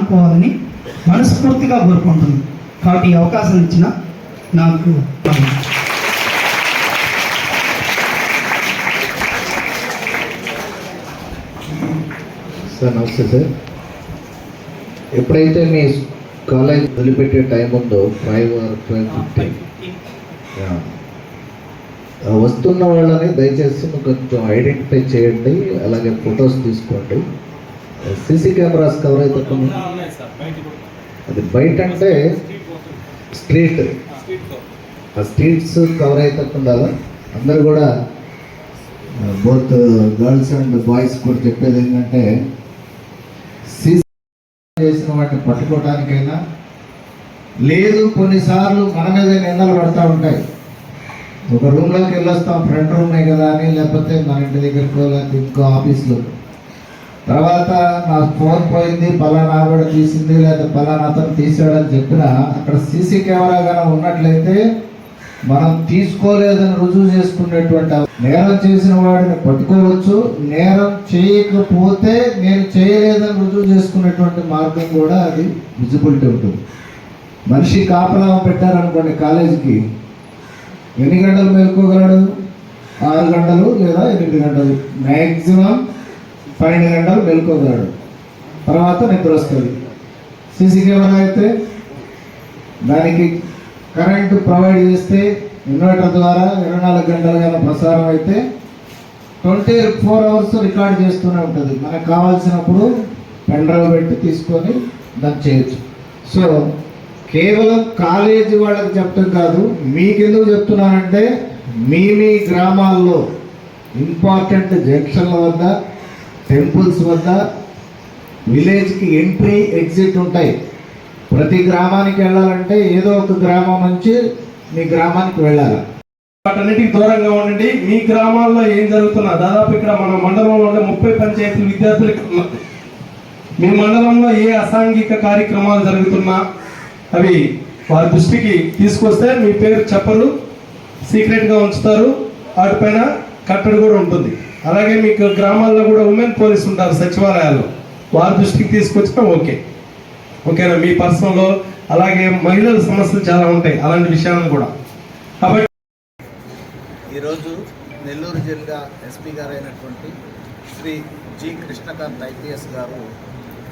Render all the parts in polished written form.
మానుకోవాలని మనస్ఫూర్తిగా కోరుకుంటున్నాను. కాబట్టి ఈ అవకాశం ఇచ్చిన నాకు సార్ నమస్తే సార్. ఎప్పుడైతే మీ కాలేజ్ వదిలిపెట్టే టైం ఉందో 5:50 వస్తున్న వాళ్ళని దయచేసి కొంచెం ఐడెంటిఫై చేయండి, అలాగే ఫొటోస్ తీసుకోండి. సీసీ కెమెరాస్ కవర్ అయితే అది బయట అంటే స్ట్రీట్ ఆ స్ట్రీట్స్ కవర్ అయితే ఉండాలా. అందరు కూడా బోత్ గర్ల్స్ అండ్ బాయ్స్ కూడా చెప్పేది ఏంటంటే సీసీ చేసిన వాటిని పట్టుకోవడానికైనా లేదు, కొన్నిసార్లు మన మీద నిందలు పడుతూ ఉంటాయి. ఒక రూమ్లోకి వెళ్ళొస్తాం, ఫ్రంట్ రూమే కదా అని, లేకపోతే మన ఇంటి దగ్గరకో లేకపోతే ఇంకో ఆఫీస్లో. తర్వాత నా ఫోన్ పోయింది, పలానా ఆవిడ తీసింది, లేదా పలానా అతను తీసాడని చెప్పినా అక్కడ సీసీ కెమెరా కానీ ఉన్నట్లయితే మనం తీసుకోలేదని రుజువు చేసుకునేటువంటి నేరం చేసిన వాడిని పట్టుకోవచ్చు. నేరం చేయకపోతే నేను చేయలేదని రుజువు చేసుకునేటువంటి మార్గం కూడా అది విజిబిలిటీ ఉంటుంది. మనిషి కాపలా పెట్టారనుకోండి, కాలేజీకి ఎన్ని గంటలు మేలుకోగలడు? 6 గంటలు లేదా 8 గంటలు, మ్యాక్సిమం 12 గంటలు మేలుకోగలడు. తర్వాత నిద్ర వస్తుంది. సీసీ కెమెరా అయితే దానికి కరెంటు ప్రొవైడ్ చేస్తే ఇన్వర్టర్ ద్వారా 24 గంటలుగా ప్రసారం అయితే 24 అవర్స్ రికార్డ్ చేస్తూనే ఉంటుంది. మనకు కావాల్సినప్పుడు పెన్ డ్రైవ్ పెట్టి తీసుకొని దాన్ని చేయొచ్చు. సో కేవలం కాలేజీ వాళ్ళకి చెప్పడం కాదు, మీకెందుకు చెప్తున్నానంటే మీ గ్రామాల్లో ఇంపార్టెంట్ జంక్షన్ల వద్ద, టెంపుల్స్ వద్ద, విలేజ్కి ఎంట్రీ ఎగ్జిట్ ఉంటాయి. ప్రతి గ్రామానికి వెళ్ళాలంటే ఏదో ఒక గ్రామం నుంచి మీ గ్రామానికి వెళ్ళాలి. వాటన్నిటికి దూరంగా ఉండండి. మీ గ్రామాల్లో ఏం జరుగుతున్నా, దాదాపు ఇక్కడ మన మండలంలో 30 పంచాయతీ విద్యార్థులకి మీ మండలంలో ఏ అసాంఘిక కార్యక్రమాలు జరుగుతున్నా అవి వారి దృష్టికి తీసుకొస్తే మీ పేరు చెప్పరు, సీక్రెట్గా ఉంచుతారు. వాటిపైన కట్టడి కూడా ఉంటుంది. అలాగే మీకు గ్రామాల్లో కూడా ఉమెన్ పోలీస్ ఉంటారు సచివాలయాల్లో, వారి దృష్టికి తీసుకొచ్చినా ఓకేనా. మీ పర్సనల్లో అలాగే మహిళల సమస్యలు చాలా ఉంటాయి, అలాంటి విషయాలను కూడా. కాబట్టి ఈరోజు నెల్లూరు జిల్లా ఎస్పీ గారు అయినటువంటి శ్రీ జి కృష్ణకాంత్ ఐపీఎస్ గారు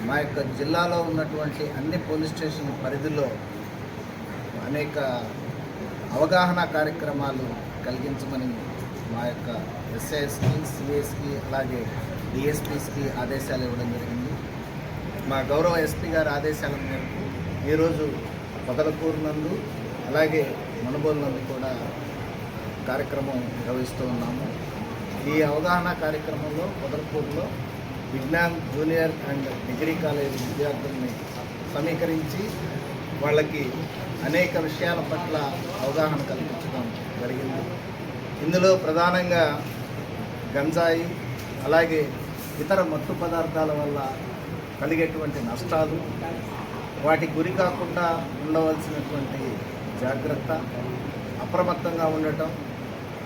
మా యొక్క జిల్లాలో ఉన్నటువంటి అన్ని పోలీస్ స్టేషన్ పరిధిలో అనేక అవగాహన కార్యక్రమాలు కలిగించమని మా యొక్క ఎస్ఐఎస్కి, సిఎస్కి, అలాగే డిఎస్పీస్కి ఆదేశాలు ఇవ్వడం జరిగింది. మా గౌరవ ఎస్పీ గారి ఆదేశాల మేరకు ఈరోజు పొదలకూరు నందు అలాగే మనుబోలు నందు కూడా కార్యక్రమం నిర్వహిస్తూ ఉన్నాము. ఈ అవగాహన కార్యక్రమంలో పొదలకూరులో Vignan junior and degree college విద్యార్థుల్ని సమీకరించి వాళ్ళకి అనేక విషయాల పట్ల అవగాహన కల్పించడం జరిగింది. ఇందులో ప్రధానంగా గంజాయి అలాగే ఇతర మత్తు పదార్థాల వల్ల కలిగేటువంటి నష్టాలు, వాటికి గురి కాకుండా ఉండవలసినటువంటి జాగ్రత్త, అప్రమత్తంగా ఉండటం,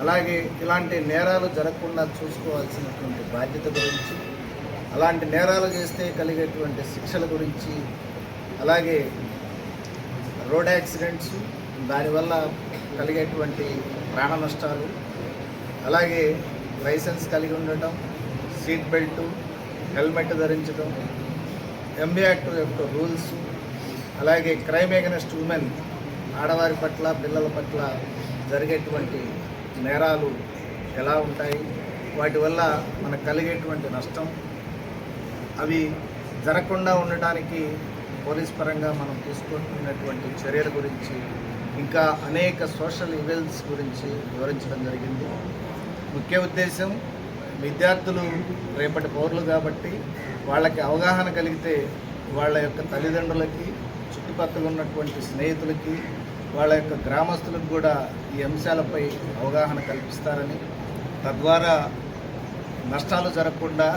అలాగే ఇలాంటి నేరాలు జరగకుండా చూసుకోవాల్సినటువంటి బాధ్యత గురించి, అలాంటి నేరాలు చేస్తే కలిగేటువంటి శిక్షల గురించి, అలాగే రోడ్ యాక్సిడెంట్స్, దానివల్ల కలిగేటువంటి ప్రాణ నష్టాలు, అలాగే లైసెన్స్ కలిగి ఉండటం, సీట్ బెల్టు, హెల్మెట్ ధరించడం, ఎంబీ యాక్ట్ యొక్క రూల్స్, అలాగే క్రైమ్ అగెన్స్ట్ ఉమెన్, ఆడవారి పట్ల పిల్లల పట్ల జరిగేటువంటి నేరాలు ఎలా ఉంటాయి, వాటి వల్ల మనకు కలిగేటువంటి నష్టం, అవి జరగకుండా ఉండటానికి పోలీస్ పరంగా మనం తీసుకుంటున్నటువంటి చర్యల గురించి, ఇంకా అనేక సోషల్ ఈవెంట్స్ గురించి వివరించడం జరిగింది. ముఖ్య ఉద్దేశం విద్యార్థులు రేపటి పౌరులు కాబట్టి వాళ్ళకి అవగాహన కలిగితే వాళ్ళ యొక్క తల్లిదండ్రులకి, చుట్టుపక్కల ఉన్నటువంటి స్నేహితులకి, వాళ్ళ యొక్క గ్రామస్తులకు కూడా ఈ అంశాలపై అవగాహన కల్పిస్తారని, తద్వారా నష్టాలు జరగకుండా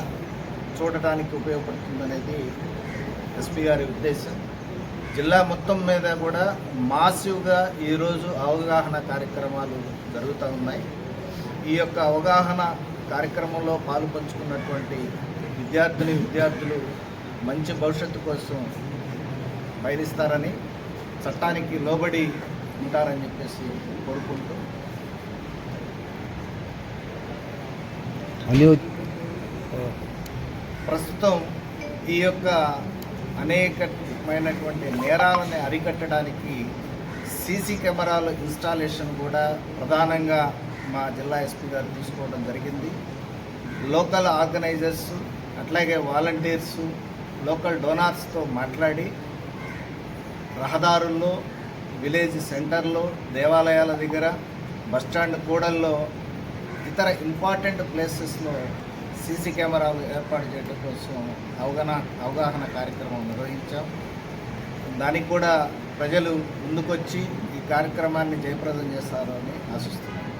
చూడటానికి ఉపయోగపడుతుందనేది ఎస్పీ గారి ఉద్దేశం. జిల్లా మొత్తం మీద కూడా మాసివ్గా ఈరోజు అవగాహన కార్యక్రమాలు జరుగుతూ ఉన్నాయి. ఈ యొక్క అవగాహన కార్యక్రమంలో పాలు పంచుకున్నటువంటి విద్యార్థులు మంచి భవిష్యత్తు కోసం బయలుస్తారని, చట్టానికి లోబడి ఉంటారని చెప్పేసి కోరుకుంటూ ప్రస్తుతం ఈ యొక్క అనేకమైనటువంటి నేరాలని అరికట్టడానికి సీసీ కెమెరాల ఇన్స్టాలేషన్ కూడా ప్రధానంగా మా జిల్లా ఎస్పీ గారు తీసుకోవడం జరిగింది. లోకల్ ఆర్గనైజర్స్ అట్లాగే వాలంటీర్స్, లోకల్ డోనార్స్తో మాట్లాడి రహదారుల్లో, విలేజ్ సెంటర్లో, దేవాలయాల దగ్గర, బస్టాండ్ కూడల్లో, ఇతర ఇంపార్టెంట్ ప్లేసెస్లో సీసీ కెమెరాలు ఏర్పాటు చేయడం కోసం అవగాహన కార్యక్రమం నిర్వహించాం. దానికి కూడా ప్రజలు ముందుకొచ్చి ఈ కార్యక్రమాన్ని జయప్రదం చేస్తారని ఆశిస్తున్నాను.